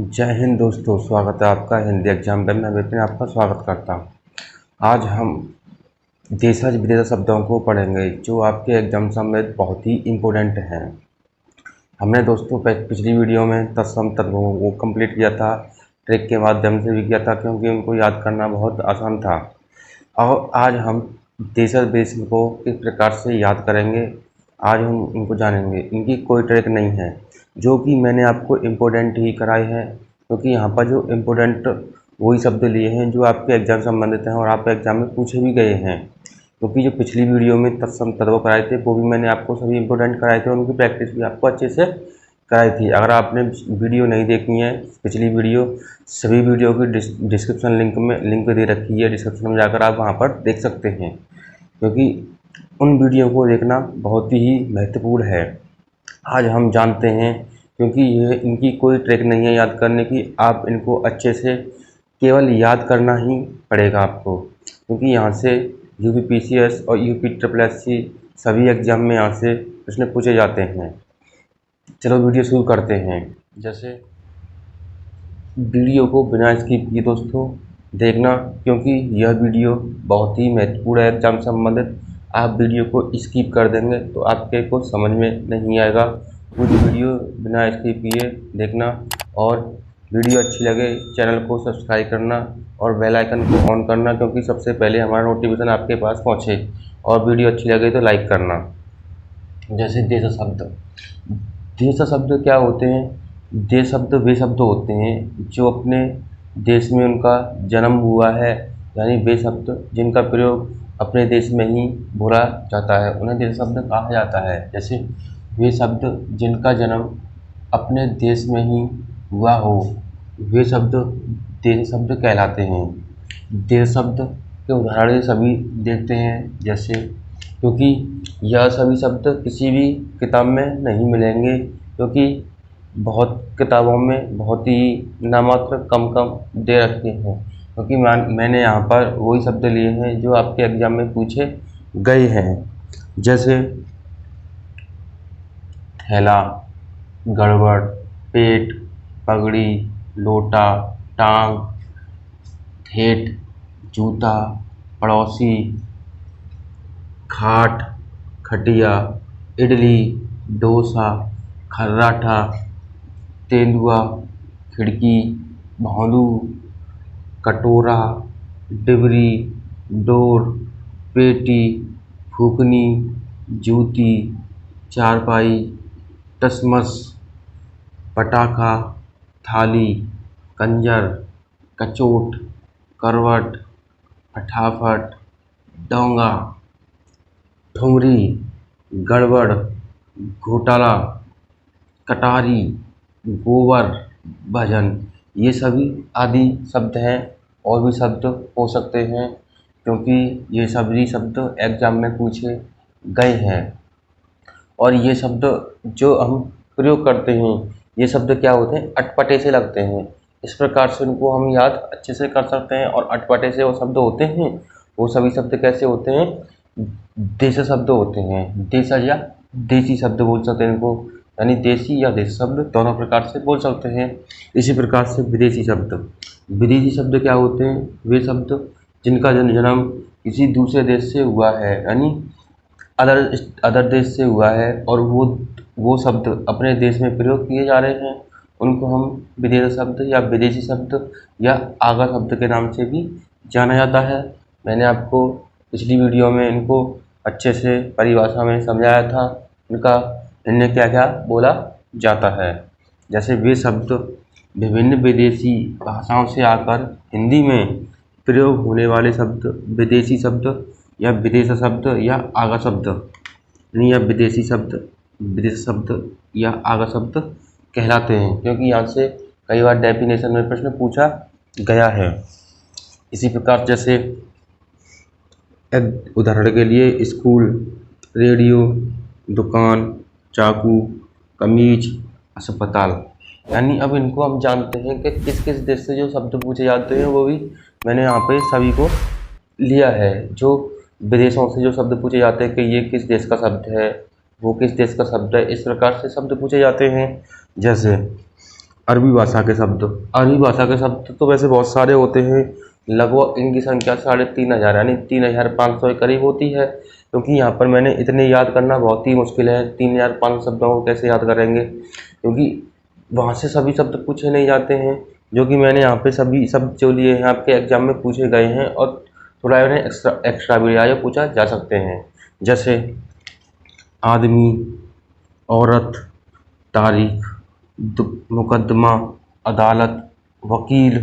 जय हिंद दोस्तों, स्वागत है आपका हिंदी एग्जाम में। मैं विपिन आपका स्वागत करता हूँ। आज हम देशज विदेश शब्दों को पढ़ेंगे जो आपके एग्जाम समेत बहुत ही इम्पोर्टेंट हैं। हमने दोस्तों पिछली वीडियो में तत्सम तत्वों को कंप्लीट किया था, ट्रिक के माध्यम से भी किया था क्योंकि उनको याद करना बहुत आसान था। और आज हम देशज विदेश को किस प्रकार से याद करेंगे, आज हम उनको जानेंगे। इनकी कोई ट्रिक नहीं है, जो कि मैंने आपको इम्पोर्टेंट ही कराई है, क्योंकि यहाँ पर जो इम्पोर्टेंट वही शब्द लिए हैं जो आपके एग्जाम संबंधित हैं और आप एग्जाम में पूछे भी गए हैं। क्योंकि जो पिछली वीडियो में तत्सम तत्व कराए थे वो भी मैंने आपको सभी इम्पोर्टेंट कराए थे, उनकी प्रैक्टिस भी आपको अच्छे से कराई थी। अगर आपने वीडियो नहीं देखी है पिछली वीडियो, सभी वीडियो की डिस्क्रिप्शन लिंक दे रखी है, डिस्क्रिप्शन में जाकर आप वहाँ पर देख सकते हैं, क्योंकि उन वीडियो को देखना बहुत ही महत्वपूर्ण है। आज हम जानते हैं, क्योंकि ये इनकी कोई ट्रिक नहीं है याद करने की, आप इनको अच्छे से केवल याद करना ही पड़ेगा आपको, क्योंकि यहाँ से यूपीपीसीएस और यूपीएससी सभी एग्जाम में यहाँ से प्रश्न पूछे जाते हैं। चलो वीडियो शुरू करते हैं। जैसे वीडियो को बिना स्किप किए दोस्तों देखना, क्योंकि यह वीडियो बहुत ही महत्वपूर्ण है एग्जाम संबंधित। आप वीडियो को स्किप कर देंगे तो आपके को समझ में नहीं आएगा। पूरी वीडियो बिना स्किप किए देखना, और वीडियो अच्छी लगे चैनल को सब्सक्राइब करना और बेल आइकन को ऑन करना, क्योंकि सबसे पहले हमारा नोटिफिकेशन आपके पास पहुंचे। और वीडियो अच्छी लगे तो लाइक करना। जैसे देश शब्द, देश शब्द क्या होते हैं? देश शब्द वे शब्द होते हैं जो अपने देश में उनका जन्म हुआ है, यानी वे शब्द जिनका प्रयोग अपने देश में ही बोला जाता है उन्हें देश शब्द कहा जाता है। जैसे वे शब्द जिनका जन्म अपने देश में ही हुआ हो, वे शब्द देश शब्द कहलाते हैं। देश शब्द के उदाहरण सभी देखते हैं, जैसे, क्योंकि यह सभी शब्द किसी भी किताब में नहीं मिलेंगे, क्योंकि बहुत किताबों में बहुत ही नामात्र कम दे रखे हैं। क्योंकि मैंने यहाँ पर वही शब्द लिए हैं जो आपके एग्जाम में पूछे गए हैं। जैसे थैला, गड़बड़, पेट, पगड़ी, लोटा, टांग, ठेठ, जूता, पड़ोसी, खाट, खटिया, इडली, डोसा, खर्राटा, तेंदुआ, खिड़की, भौंदू, कटोरा, डिबरी, डोर, पेटी, फूकनी, जूती, चारपाई, तसमस, पटाखा, थाली, कंजर, कचोट, करवट, फटाफट, डोंगा, ठुमरी, गड़बड़, घोटाला, कटारी, गोबर, भजन, ये सभी आदि शब्द हैं। और भी शब्द हो सकते हैं, क्योंकि ये सभी शब्द एग्जाम में पूछे गए हैं। और ये शब्द जो हम प्रयोग करते हैं, ये शब्द क्या होते हैं? अटपटे से लगते हैं। इस प्रकार से उनको हम याद अच्छे से कर सकते हैं। और अटपटे से वो शब्द होते हैं, वो सभी शब्द कैसे होते हैं? देश शब्द होते हैं। देशज या देसी शब्द बोल सकते हैं इनको, यानी देसी या देश शब्द दोनों प्रकार से बोल सकते हैं। इसी प्रकार से विदेशी शब्द, विदेशी शब्द क्या होते हैं? वे शब्द जिनका जन्म किसी दूसरे देश से हुआ है, यानी अदर देश से हुआ है, और वो शब्द अपने देश में प्रयोग किए जा रहे हैं, उनको हम विदेशी शब्द या विदेशी शब्द या आगा शब्द के नाम से भी जाना जाता है। मैंने आपको पिछली वीडियो में इनको अच्छे से परिभाषा में समझाया था, इन्हें क्या क्या बोला जाता है। जैसे वे शब्द विभिन्न विदेशी भाषाओं से आकर हिंदी में प्रयोग होने वाले शब्द विदेशी शब्द या विदेश शब्द या आगा शब्द, यानी या विदेशी शब्द, विदेश शब्द या आगा शब्द कहलाते हैं, क्योंकि यहाँ से कई बार डेफिनेशन में प्रश्न पूछा गया है। इसी प्रकार जैसे एक उदाहरण के लिए स्कूल, रेडियो, दुकान, चाकू, कमीज, अस्पताल, यानी अब इनको हम जानते हैं कि किस किस देश से जो शब्द पूछे जाते हैं, वो भी मैंने यहाँ पे सभी को लिया है। जो विदेशों से जो शब्द पूछे जाते हैं कि ये किस देश का शब्द है, वो किस देश का शब्द है, इस प्रकार से शब्द पूछे जाते हैं। जैसे अरबी भाषा के शब्द। अरबी भाषा के शब्द तो वैसे बहुत सारे होते हैं, लगभग इनकी संख्या 3500 यानी 3500 के करीब होती है, क्योंकि यहाँ पर मैंने इतने याद करना बहुत ही मुश्किल है। 3500 शब्दों को कैसे याद करेंगे, क्योंकि वहाँ से सभी शब्द पूछे नहीं जाते हैं, जो कि मैंने यहाँ पे सभी शब्द जो लिए हैं आपके एग्जाम में पूछे गए हैं, और थोड़ा इन्हें एक्स्ट्रा भी आया पूछा जा सकते हैं। जैसे आदमी, औरत, तारीख, मुकदमा, अदालत, वकील,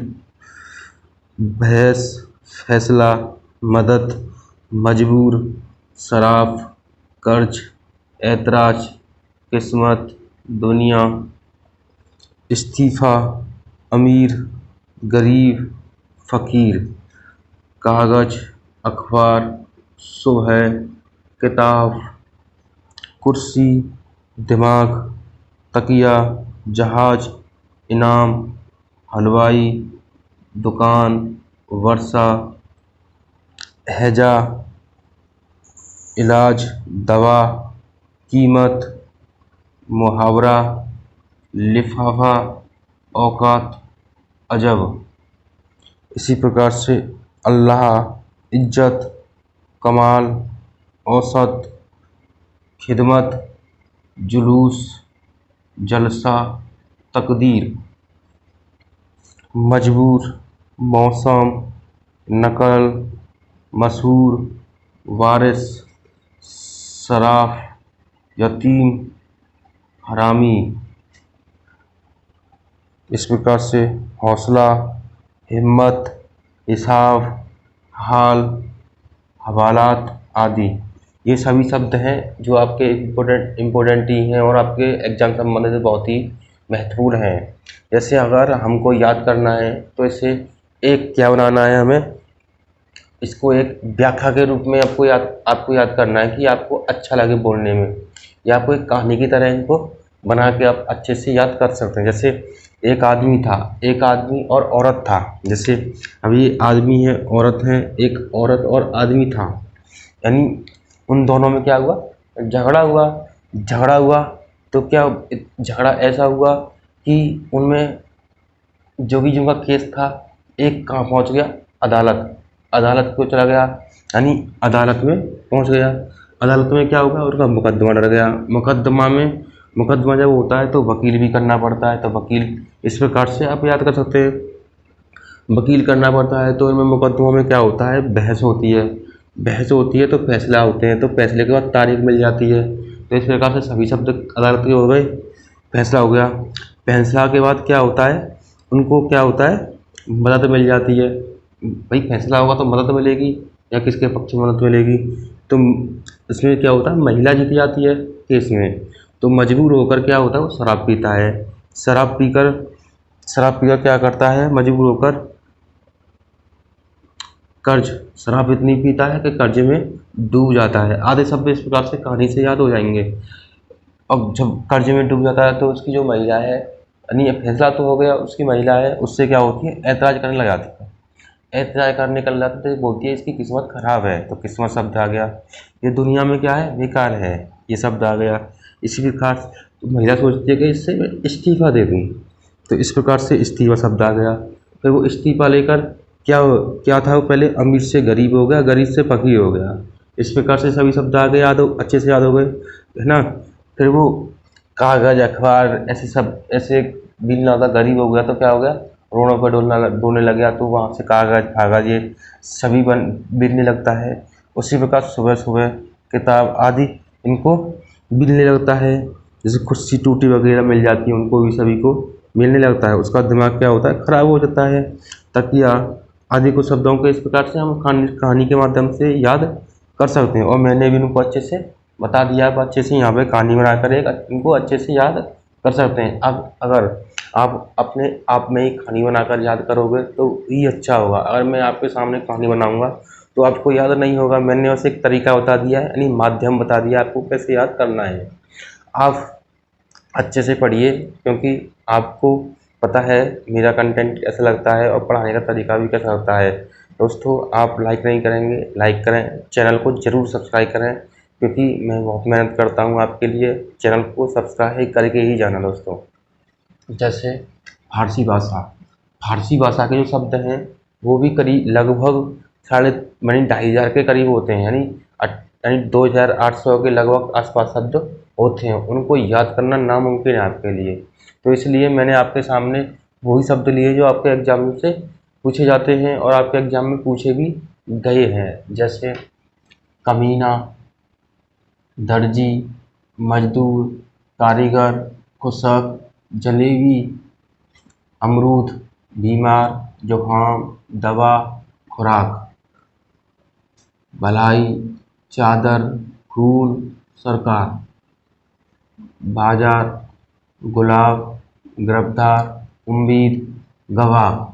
बहस, फैसला, मदद, मजबूर, शराफ, कर्ज, ऐतराज, किस्मत, दुनिया, इस्तीफ़ा, अमीर, गरीब, फ़कीर, कागज़, अखबार, सुबह, किताब, कुर्सी, दिमाग, तकिया, जहाज, इनाम, हलवाई, दुकान, वर्षा, हैजा, इलाज, दवा, कीमत, मुहावरा, लिफाफा, औकात, अजब। इसी प्रकार से अल्लाह, इज्जत, कमाल, औसत, खिदमत, जुलूस, जलसा, तकदीर, मजबूर, मौसम, नकल, मशहूर, वारिस, सराफ, यतीम, हरामी। इस प्रकार से हौसला, हिम्मत, हिसाब, हाल, हवालात आदि ये सभी शब्द हैं जो आपके इम्पोर्टेंट ही हैं और आपके एग्जाम संबंधित बहुत ही महत्वपूर्ण हैं। जैसे अगर हमको याद करना है तो इसे एक क्या बनाना है, हमें इसको एक व्याख्या के रूप में आपको याद करना है कि आपको अच्छा लगे बोलने में, या आपको एक कहानी की तरह इनको बना के आप अच्छे से याद कर सकते हैं। जैसे एक आदमी था, एक आदमी और औरत था। जैसे अभी आदमी है, औरत है, एक औरत और आदमी था, यानी उन दोनों में क्या हुआ, झगड़ा हुआ। तो क्या झगड़ा ऐसा हुआ कि उनमें जो भी जिनका केस था, एक कहाँ पहुंच गया, अदालत को चला गया, यानी अदालत में पहुंच गया। अदालत में क्या होगा, उनका मुकदमा डर गया। मुकदमा जब होता है तो वकील भी करना पड़ता है, तो वकील इस प्रकार से आप याद कर सकते हैं, वकील करना पड़ता है। तो इनमें मुकदमों में क्या होता है, बहस होती है तो फैसला होते हैं, तो फैसले के बाद तारीख मिल जाती है। तो इस प्रकार से सभी शब्द अदालत के हो गए। फैसला हो गया, फैसला के बाद क्या होता है, उनको क्या होता है, मदद मिल जाती है। भाई फैसला होगा तो मदद मिलेगी, या किसके पक्ष में मदद मिलेगी, तो इसमें क्या होता है, महिला जीत जाती है केस में। तो मजबूर होकर क्या होता है, वो शराब पीता है। शराब पीकर क्या करता है, मजबूर होकर शराब इतनी पीता है कि कर्ज में डूब जाता है। आधे शब्द इस प्रकार से कहानी से याद हो जाएंगे। अब जब कर्ज में डूब जाता है तो उसकी जो महिला है, यानी फैसला तो हो गया, उसकी महिला है, उससे क्या होती है, ऐतराज करने लग जाती है। ऐतराज करने लग जाती है तो बोलती है इसकी किस्मत खराब है। तो किस्मत शब्द आ गया, ये दुनिया में क्या है, बेकार है, ये शब्द आ गया। इसी प्रकार तो महिला सोचती है कि इससे मैं इस्तीफा दे दूँ, तो इस प्रकार से इस्तीफा शब्द आ गया। फिर वो इस्तीफा लेकर क्या था, वो पहले अमीर से गरीब हो गया, गरीब से फकीर हो गया। इस प्रकार से सभी शब्द आ गए, अच्छे से याद हो गए, है ना। फिर वो कागज़, अखबार, ऐसे बिन ज़्यादा गरीब हो गया तो क्या हो गया, रोडों पर डोलने लग गया। तो वहाँ से कागज़ ये सभी बिकने लगता है। उसी प्रकार सुबह सुबह किताब आदि इनको बिकने लगता है। जैसे कुर्सी टूटी वगैरह मिल जाती है, उनको भी सभी को मिलने लगता है। उसका दिमाग क्या होता है, ख़राब हो जाता है। तकिया आदि को शब्दों को इस प्रकार से हम कहानी के माध्यम से याद कर सकते हैं। और मैंने भी उनको अच्छे से बता दिया, आप अच्छे से यहाँ पे कहानी बनाकर इनको अच्छे से याद कर सकते हैं। अब अगर आप अपने आप में ही कहानी बनाकर याद करोगे तो ही अच्छा होगा। अगर मैं आपके सामने कहानी बनाऊंगा तो आपको याद नहीं होगा। मैंने बस एक तरीका बता दिया है, यानी माध्यम बता दिया आपको कैसे याद करना है। आप अच्छे से पढ़िए, क्योंकि आपको पता है मेरा कंटेंट कैसा लगता है और पढ़ाने का तरीका भी कैसा होता है। दोस्तों आप लाइक नहीं करेंगे, लाइक करें, चैनल को ज़रूर सब्सक्राइब करें, क्योंकि मैं बहुत मेहनत करता हूँ आपके लिए। चैनल को सब्सक्राइब करके ही जाना दोस्तों। जैसे फारसी भाषा, फारसी भाषा के जो शब्द हैं वो भी करीब लगभग साढ़े यानी 2500 के करीब होते हैं, यानी 2800 के लगभग आसपास शब्द होते हैं। उनको याद करना नामुमकिन है आपके लिए। तो इसलिए मैंने आपके सामने वही शब्द लिए जो आपके एग्जाम से पूछे जाते हैं और आपके एग्जाम में पूछे भी गए हैं। जैसे कमीना, दर्जी, मजदूर, कारीगर, कुशक, जलेबी, अमरूद, बीमार, जुकाम, दवा, खुराक, भलाई, चादर, फूल, सरकार, बाजार, गुलाब, गिरफ्तार, उम्मीद, गवाह।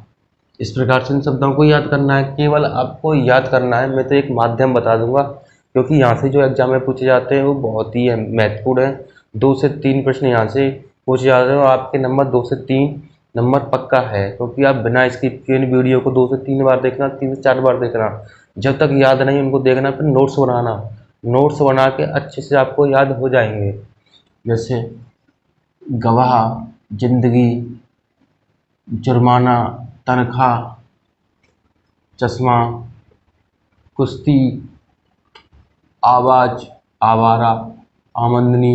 इस प्रकार से इन शब्दों को याद करना है, केवल आपको याद करना है। मैं तो एक माध्यम बता दूंगा क्योंकि यहाँ से जो एग्जाम में पूछे जाते हैं वो बहुत ही महत्वपूर्ण है। 2 से 3 प्रश्न यहाँ से पूछे जाते हैं और आपके नंबर 2 से 3 नंबर पक्का है, क्योंकि आप बिना स्किप किए वीडियो को 2 से 3 बार देखना, 3 से 4 बार देखना। जब तक याद नहीं उनको देखना, फिर नोट्स बनाना, नोट्स बना के अच्छे से आपको याद हो जाएंगे। जैसे गवाह, जिंदगी, जुर्माना, तनख्वाह, चश्मा, कुश्ती, आवाज, आवारा, आमदनी,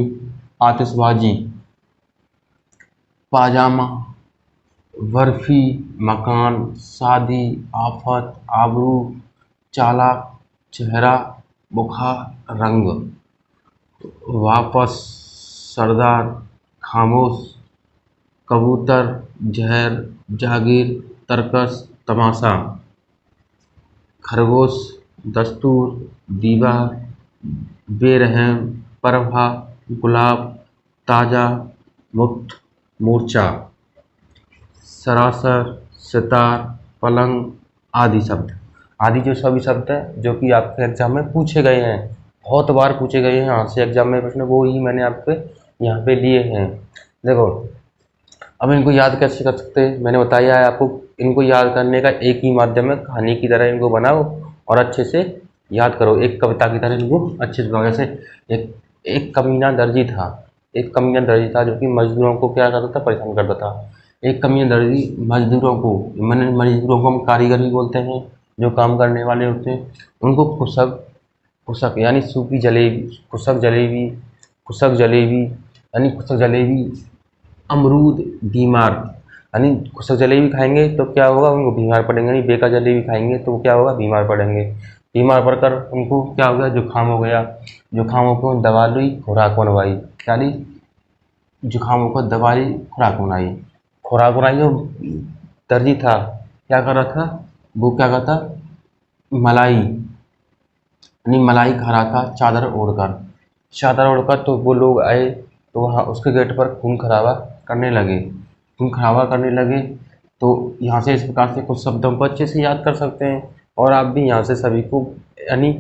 आतिशबाजी, पाजामा, बर्फी, मकान, शादी, आफत, आबरू, चालाक, चेहरा, बुखार, रंग, वापस, सरदार, खामोश, कबूतर, जहर, जागीर, तरकस, तमाशा, खरगोश, दस्तूर, दीवार, बेरहम, प्रभा, गुलाब, ताज़ा, मुक्त, मूर्छा, सरासर, सितार, पलंग, आदि शब्द। आदि जो सभी शब्द हैं जो कि आपके एग्जाम में पूछे गए हैं, बहुत बार पूछे गए हैं यहाँ से एग्जाम में प्रश्न, वो ही मैंने आपके यहाँ पे लिए हैं। देखो अब इनको याद कैसे कर सकते हैं, मैंने बताया है आपको। इनको याद करने का एक ही माध्यम है, कहानी की तरह इनको बनाओ और अच्छे से याद करो, एक कविता की तरह इनको अच्छे से बनाओ। जैसे एक कमीना दर्जी था, एक कमीना दर्जी था जो कि मजदूरों को क्या करता था, परेशान करता था। एक कमीना दर्जी मजदूरों को, मजदूरों को हम कारीगर भी बोलते हैं, जो काम करने वाले होते हैं, उनको खुशक, खुशक यानी सूखी जलेबी, खुशक जलेबी यानी खुशक जलेबी, अमरूद, बीमार यानी खुशक जलेबी खाएंगे तो क्या होगा, उनको बीमार पड़ेंगे। नहीं बेकार जलेबी खाएंगे तो क्या होगा, बीमार पड़ेंगे। बीमार पड़कर उनको क्या हो गया, जुकाम हो गया। जुकाम होकर दवा ली, खुराक बनवाई, क्या ली, जुकाम होकर दवा ली, खुराक बनाई। खुराक बनाई जो दर्जी था क्या कर रहा था, वो क्या करता, मलाई यानी मलाई खा रहा था चादर ओढ़कर। चादर ओढ़कर तो वो लोग आए तो वहाँ उसके गेट पर खून खराबा करने लगे, खून खराबा करने लगे। तो यहाँ से इस प्रकार से कुछ शब्दों को अच्छे से याद कर सकते हैं। और आप भी यहाँ से सभी को यानी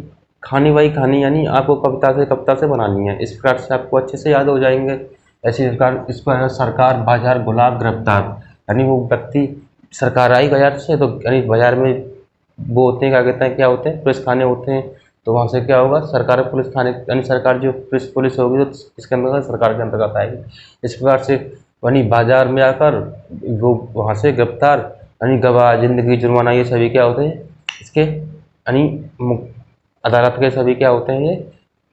खानी बाई खानी यानी आपको कविता से बनानी है, इस प्रकार से आपको अच्छे से याद हो जाएंगे। ऐसी प्रकार इस पर है सरकार, बाजार, गुलाब, गिरफ्तार यानी वो व्यक्ति, सरकार आई बाजार से तो यानी बाजार में वो होते हैं, क्या कहते हैं, क्या होते हैं, पुलिस थाने होते हैं। तो वहाँ से क्या होगा, सरकार पुलिस थाने यानी सरकार जो पुलिस होगी तो इसके अंतर्गत सरकार के अंतर्गत आएगी। इस प्रकार से यानी बाजार में आकर वो वहाँ से गिरफ्तार यानी गवाह, जिंदगी, जुर्माना, ये सभी क्या होते हैं इसके यानी अदालत के सभी क्या होते हैं, ये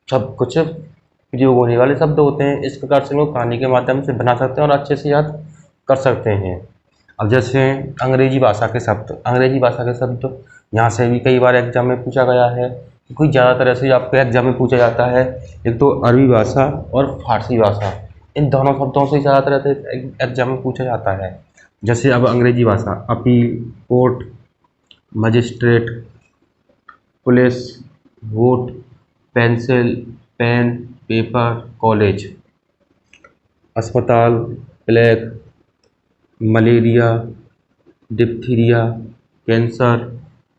सब कुछ प्रयोग होने वाले शब्द होते हैं। इस प्रकार से लोग कहानी के माध्यम से बना सकते हैं और अच्छे से याद कर सकते हैं। अब जैसे अंग्रेजी भाषा के शब्द, अंग्रेजी भाषा के शब्द यहाँ से भी कई बार एग्जाम में पूछा गया है, क्योंकि ज़्यादातर ऐसे आपके एग्जाम में पूछा जाता है। एक तो अरबी भाषा और फारसी भाषा, इन दोनों शब्दों से ज़्यादातर ऐसे एग्जाम में पूछा जाता है। जैसे अब अंग्रेजी भाषा, appeal, court, magistrate, police, vote, pencil, pen, paper, college, अस्पताल, प्लेग, मलेरिया, डिप्थीरिया, कैंसर,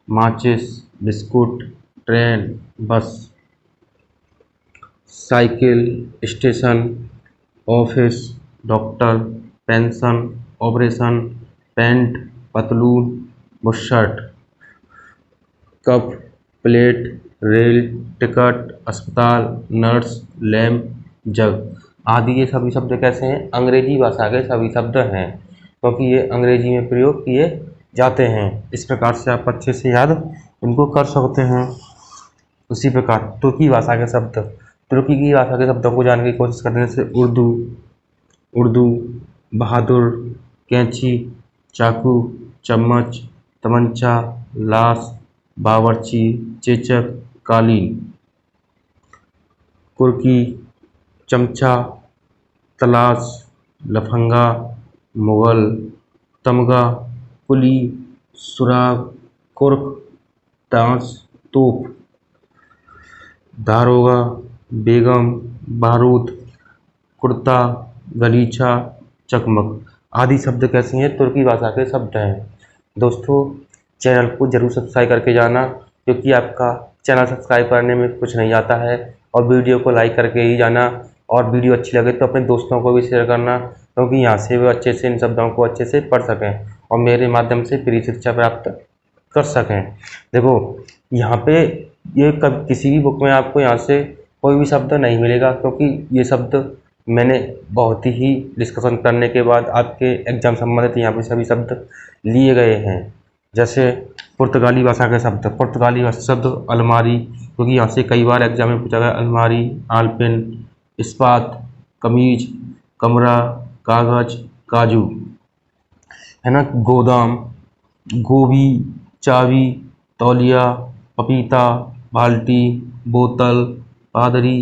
माचिस, biscuit, train, bus, cycle, station, office, doctor, pension, operation, pant, पतलून, bush shirt, cup, plate, rail, ticket, अस्पताल, नर्स, लैम्प, जग। आदि ये सभी शब्द कैसे हैं? अंग्रेजी भाषा के सभी शब्द हैं, क्योंकि ये अंग्रेजी में प्रयोग किए जाते हैं। इस प्रकार से आप अच्छे से याद इनको कर सकते हैं। उसी प्रकार तुर्की भाषा के शब्द, तुर्की की भाषा के शब्दों को जानने की कोशिश करने से उर्दू, उर्दू, बहादुर, कैंची, चाकू, चम्मच, तमंचा, लाश, बावर्ची, चेचक, कालीन, कुर्की, चमचा, तलाश, लफंगा, मुगल, तमगा, कुली, सुराग, कुर्क, ताश, तोप, दारोगा, बेगम, बारूद, कुर्ता, गलीचा, चकमक आदि शब्द कैसे हैं? तुर्की भाषा के शब्द हैं। दोस्तों, चैनल को जरूर सब्सक्राइब करके जाना, क्योंकि आपका चैनल सब्सक्राइब करने में कुछ नहीं आता है, और वीडियो को लाइक करके ही जाना, और वीडियो अच्छी लगे तो अपने दोस्तों को भी शेयर करना, क्योंकि यहाँ से वो अच्छे से इन शब्दों को अच्छे से पढ़ सकें और मेरे माध्यम से फ्री शिक्षा प्राप्त कर सकें। देखो, यहाँ पे ये कब किसी भी बुक में आपको यहाँ से कोई भी शब्द नहीं मिलेगा, क्योंकि ये शब्द मैंने बहुत ही डिस्कशन करने के बाद आपके एग्जाम संबंधित यहाँ पे सभी शब्द लिए गए हैं। जैसे पुर्तगाली भाषा के शब्द, पुर्तगाली भाषा शब्द अलमारी, क्योंकि यहाँ से कई बार एग्जाम में पूछा गया। अलमारी, आलपिन, इस्पात, कमीज, कमरा, कागज, काजू, है ना, गोदाम, गोभी, चाबी, तौलिया, पपीता, बाल्टी, बोतल, पादरी,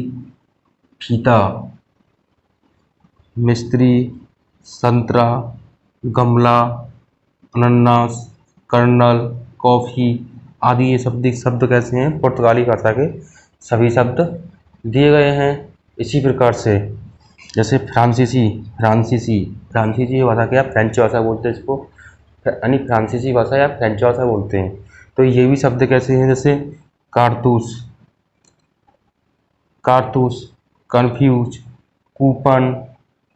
फीता, मिस्त्री, संतरा, गमला, अनानास, कर्नल, कॉफ़ी आदि ये शब्द कैसे हैं? पुर्तगाली भाषा के सभी शब्द दिए गए हैं। इसी प्रकार से जैसे फ्रांसीसी, फ्रांसीसी भाषा क्या? फ्रेंच भाषा बोलते हैं इसको, यानी फ्रांसीसी भाषा या फ्रेंच भाषा बोलते हैं। तो ये भी शब्द कैसे हैं? जैसे कारतूस, कन्फ्यूज, कूपन,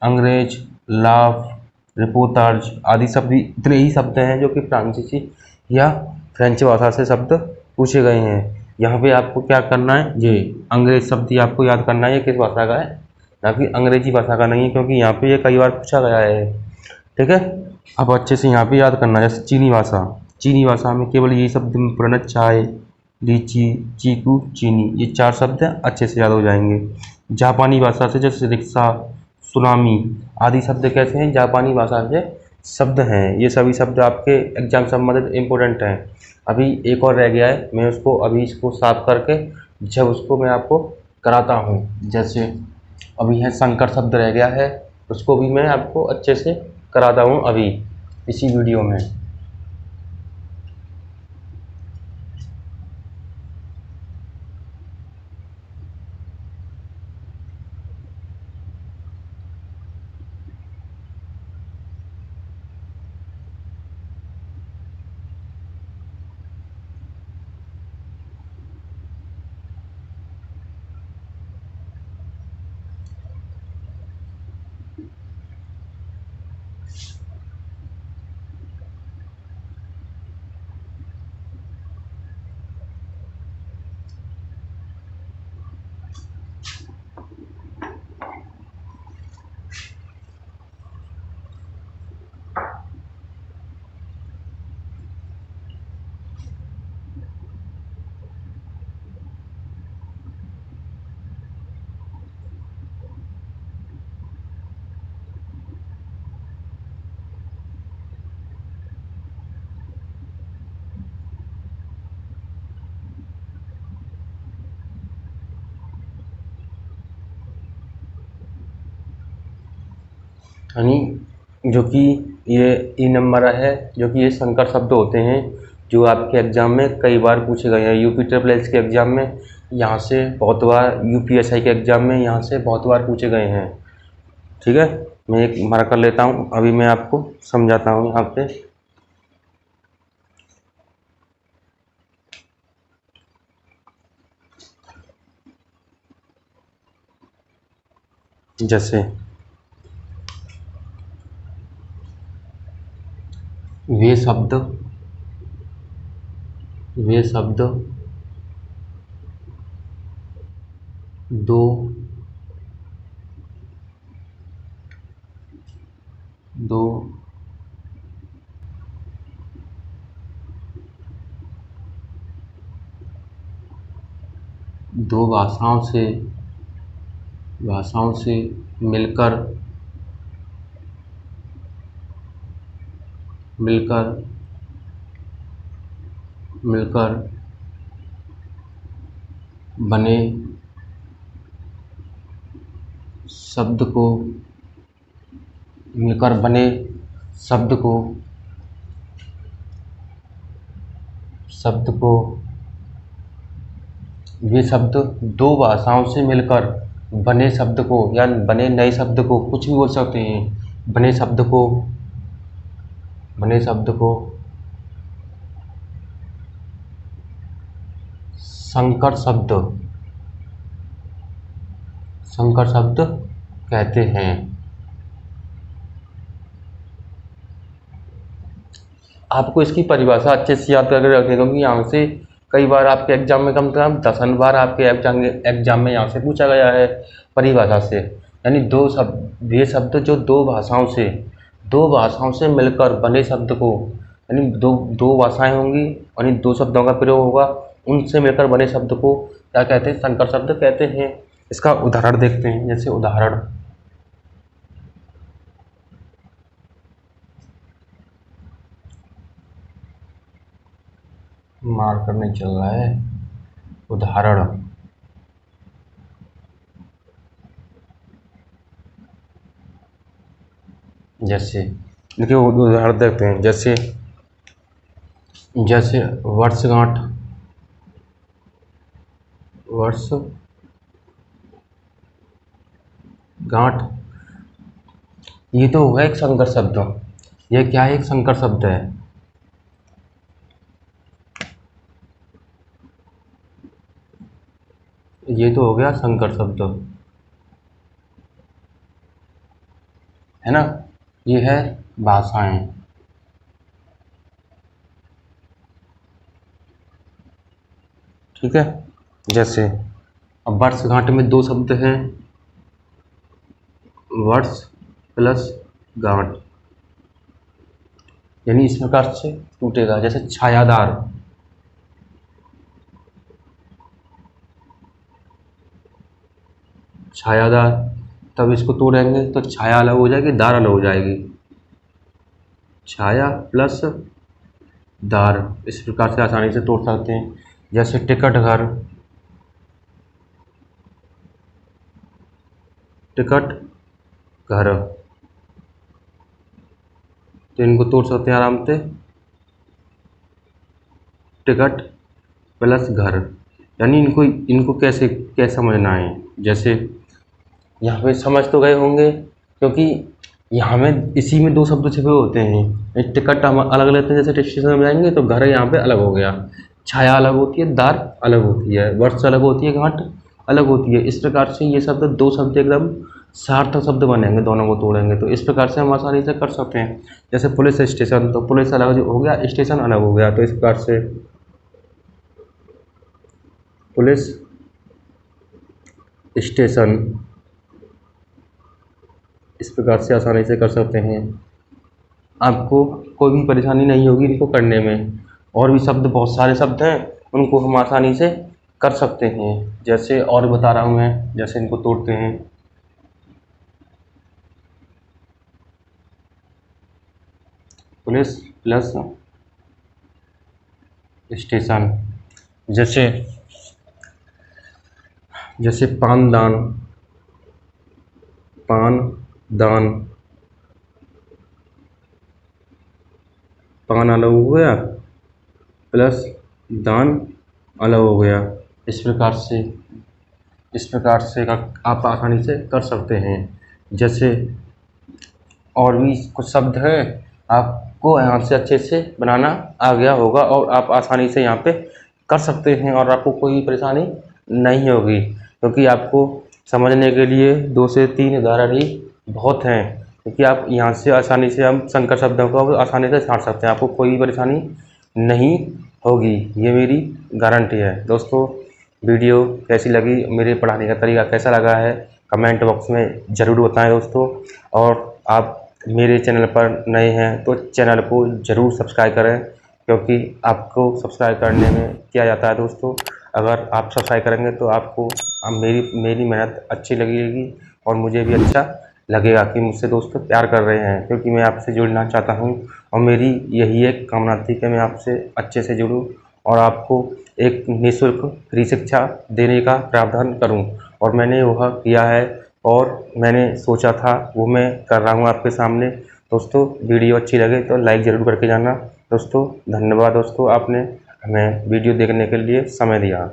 अंग्रेज, लाभ, रिपोर्टाज आदि शब्द इतने ही शब्द हैं जो कि फ्रांसीसी या फ्रेंच भाषा से शब्द पूछे गए हैं। यहाँ पे आपको क्या करना है? ये अंग्रेज शब्द ही आपको याद करना है, ये किस भाषा का है, ना कि अंग्रेजी भाषा का नहीं है, क्योंकि यहाँ पे ये कई बार पूछा गया है। ठीक है, अब अच्छे से यहाँ पे याद करना है। जैसे चीनी भाषा में केवल यही शब्द पुराना चाय, लीची, चीकू, चीनी, ये 4 शब्द हैं, अच्छे से याद हो जाएंगे। जापानी भाषा से जैसे रिक्शा, सुनामी आदि शब्द कैसे हैं? जापानी भाषा से शब्द हैं। ये सभी शब्द आपके एग्जाम संबंधित इम्पोर्टेंट हैं। अभी एक और रह गया है, मैं उसको अभी इसको साफ करके जब उसको मैं आपको कराता हूँ। जैसे अभी है संकर शब्द रह गया है, उसको भी मैं आपको अच्छे से कराता हूँ अभी इसी वीडियो में। यानी जो कि ये ई नंबर है, जो कि ये संकर शब्द होते हैं, जो आपके एग्ज़ाम में कई बार पूछे गए हैं। यूपी ट्रिपल एस के एग्ज़ाम में यहाँ से बहुत बार, यूपीएसआई के एग्ज़ाम में यहाँ से बहुत बार पूछे गए हैं। ठीक है, मैं एक मार्क कर लेता हूँ, अभी मैं आपको समझाता हूँ यहाँ पे। जैसे वे शब्द दो दो दो भाषाओं से मिलकर मिलकर मिलकर बने शब्द को मिलकर बने शब्द को शब्द को ये शब्द दो भाषाओं से मिलकर बने शब्द को या बने नए शब्द को कुछ भी बोल सकते हैं। बने शब्द को संकर शब्द कहते हैं। आपको इसकी परिभाषा अच्छे से याद करके रखनी है, क्योंकि यहाँ से कई बार आपके एग्जाम में कम से कम 10 बार आपके एग्जाम में यहाँ से पूछा गया है परिभाषा से। यानी ये शब्द जो दो भाषाओं से मिलकर बने शब्द को, यानी दो भाषाएं होंगी और इन दो शब्दों का प्रयोग होगा, उनसे मिलकर बने शब्द को क्या कहते हैं? संकर शब्द कहते हैं। इसका उदाहरण देखते हैं। जैसे उदाहरण, मार्कर नहीं चल रहा है। उदाहरण, जैसे देखिए उदाहरण देखते हैं। जैसे वर्षगांठ, ये तो होगा एक संकर शब्द। ये क्या है? एक संकर शब्द है। ये तो हो गया संकर शब्द, है ना। ये है भाषाएं। ठीक है। जैसे अब वर्षगांठ में दो शब्द हैं, वर्ष प्लस गांठ, यानी इस प्रकार से टूटेगा। जैसे छायादार, तब इसको तोड़ेंगे तो छाया अलग हो जाएगी, दार अलग हो जाएगी। छाया प्लस दार, इस प्रकार से आसानी से तोड़ सकते हैं। जैसे टिकट घर, तो इनको तोड़ सकते हैं आराम से। टिकट प्लस घर, यानी इनको कैसे समझना है। जैसे यहाँ पे समझ तो गए होंगे, क्योंकि यहाँ में इसी में दो शब्द छिपे होते हैं। टिकट हम अलग लेते हैं, जैसे स्टेशन में जाएंगे तो घर यहाँ पे अलग हो गया। छाया अलग होती है, दार अलग होती है, वर्ष अलग होती है, गांठ अलग होती है। इस प्रकार से ये शब्द दो शब्द एकदम सार्थक शब्द बनेंगे, दोनों को तोड़ेंगे तो इस प्रकार से हम आसानी से कर सकते हैं। जैसे पुलिस स्टेशन, तो पुलिस अलग हो गया, स्टेशन अलग हो गया, तो इस प्रकार से पुलिस स्टेशन, इस प्रकार से आसानी से कर सकते हैं। आपको कोई भी परेशानी नहीं होगी इनको करने में। और भी शब्द, बहुत सारे शब्द हैं, उनको हम आसानी से कर सकते हैं। जैसे और बता रहा हूँ मैं, जैसे इनको तोड़ते हैं। पुलिस प्लस स्टेशन, जैसे पानदान, पान अलग हो गया प्लस दान अलग हो गया। इस प्रकार से आप आसानी से कर सकते हैं। जैसे और भी कुछ शब्द हैं, आपको यहाँ से अच्छे से बनाना आ गया होगा और आप आसानी से यहाँ पे कर सकते हैं और आपको कोई परेशानी नहीं होगी, क्योंकि आपको समझने के लिए 2 से 3 उदाहरण ही बहुत हैं। क्योंकि आप यहाँ से आसानी से हम संकर शब्दों को आसानी से छाँट सकते हैं, आपको कोई परेशानी नहीं होगी, ये मेरी गारंटी है। दोस्तों, वीडियो कैसी लगी, मेरे पढ़ाने का तरीका कैसा लगा है, कमेंट बॉक्स में ज़रूर बताएं दोस्तों। और आप मेरे चैनल पर नए हैं तो चैनल को ज़रूर सब्सक्राइब करें, क्योंकि आपको सब्सक्राइब करने में क्या जाता है दोस्तों, अगर आप सब्सक्राइब करेंगे तो आपको मेरी मेहनत अच्छी लगेगी और मुझे भी अच्छा लगेगा कि मुझसे दोस्तों प्यार कर रहे हैं, क्योंकि मैं आपसे जुड़ना चाहता हूं और मेरी यही एक कामना थी कि मैं आपसे अच्छे से जुड़ूं और आपको एक निःशुल्क फ्री शिक्षा देने का प्रावधान करूं, और मैंने वह किया है और मैंने सोचा था वो मैं कर रहा हूँ आपके सामने। दोस्तों वीडियो अच्छी लगे तो लाइक ज़रूर करके जाना। दोस्तों धन्यवाद दोस्तों, आपने हमें वीडियो देखने के लिए समय दिया।